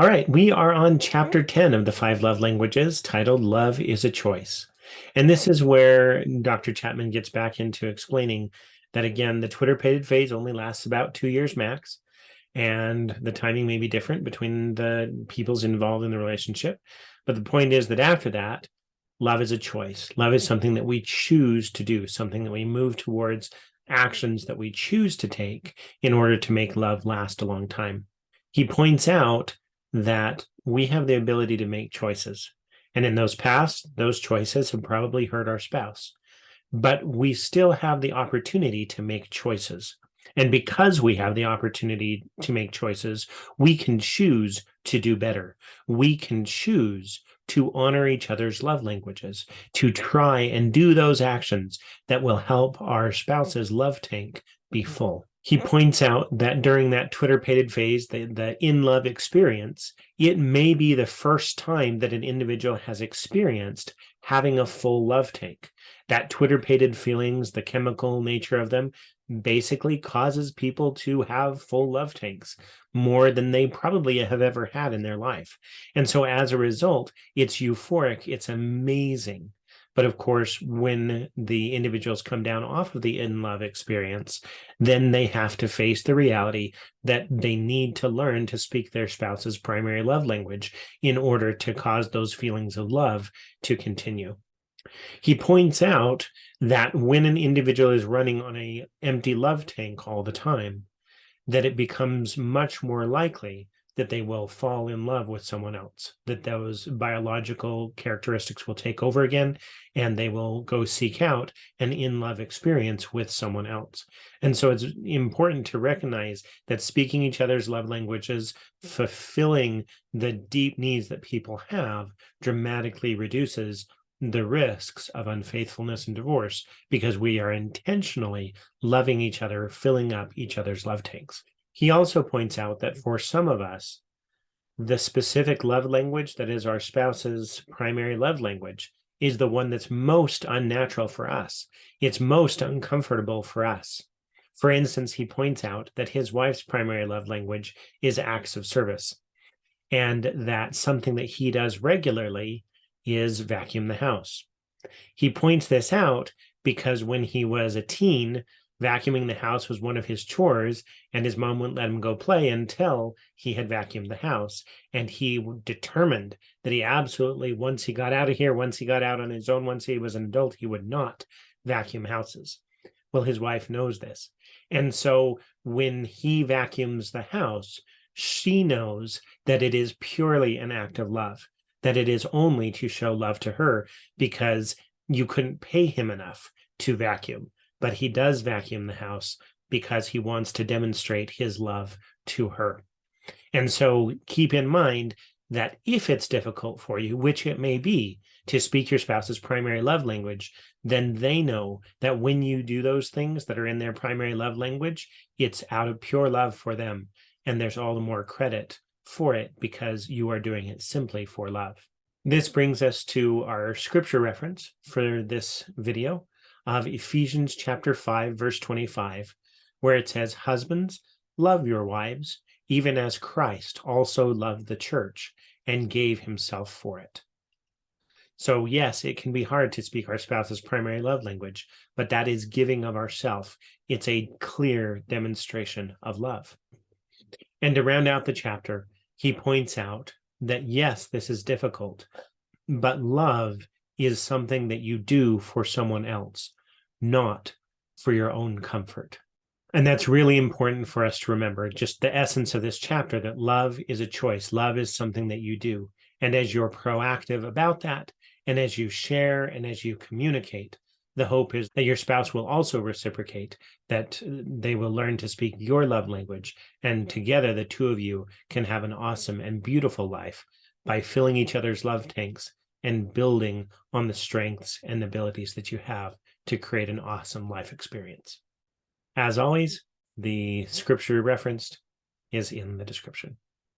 All right, we are on chapter 10 of the Five Love Languages titled Love is a Choice. And this is where Dr. Chapman gets back into explaining that, again, the Twitter-pated phase only lasts about 2 years max, and the timing may be different between the peoples involved in the relationship. But the point is that after that, love is a choice. Love is something that we choose to do, something that we move towards, actions that we choose to take in order to make love last a long time. He points out that we have the ability to make choices. And in those past, those choices have probably hurt our spouse. But we still have the opportunity to make choices. And because we have the opportunity to make choices, we can choose to do better. We can choose to honor each other's love languages, to try and do those actions that will help our spouse's love tank be full. He points out that during that Twitter-pated phase, the in-love experience, it may be the first time that an individual has experienced having a full love tank. That Twitter-pated feelings, the chemical nature of them, basically causes people to have full love tanks more than they probably have ever had in their life. And so as a result, it's euphoric, it's amazing. But of course, when the individuals come down off of the in-love experience, then they have to face the reality that they need to learn to speak their spouse's primary love language in order to cause those feelings of love to continue. He points out that when an individual is running on an empty love tank all the time, that it becomes much more likely that they will fall in love with someone else, that those biological characteristics will take over again, and they will go seek out an in-love experience with someone else. And so it's important to recognize that speaking each other's love languages, fulfilling the deep needs that people have, dramatically reduces the risks of unfaithfulness and divorce because we are intentionally loving each other, filling up each other's love tanks. He also points out that for some of us, the specific love language that is our spouse's primary love language is the one that's most unnatural for us. It's most uncomfortable for us. For instance, he points out that his wife's primary love language is acts of service, and that something that he does regularly is vacuum the house. He points this out because when he was a teen, vacuuming the house was one of his chores, and his mom wouldn't let him go play until he had vacuumed the house. And he determined that he absolutely, once he got out of here, once he got out on his own, once he was an adult, he would not vacuum houses. Well, his wife knows this. And so when he vacuums the house, she knows that it is purely an act of love, that it is only to show love to her because you couldn't pay him enough to vacuum, but he does vacuum the house because he wants to demonstrate his love to her. And so keep in mind that if it's difficult for you, which it may be, to speak your spouse's primary love language, then they know that when you do those things that are in their primary love language, it's out of pure love for them. And there's all the more credit for it because you are doing it simply for love. This brings us to our scripture reference for this video of Ephesians chapter 5, verse 25, where it says, "Husbands, love your wives, even as Christ also loved the church and gave himself for it." So yes, it can be hard to speak our spouse's primary love language, but that is giving of ourself. It's a clear demonstration of love. And to round out the chapter, he points out that yes, this is difficult, but love is something that you do for someone else, not for your own comfort. And that's really important for us to remember, just the essence of this chapter, that love is a choice. Love is something that you do. And as you're proactive about that, and as you share and as you communicate, the hope is that your spouse will also reciprocate, that they will learn to speak your love language. And together, the two of you can have an awesome and beautiful life by filling each other's love tanks and building on the strengths and abilities that you have to create an awesome life experience. As always, the scripture referenced is in the description.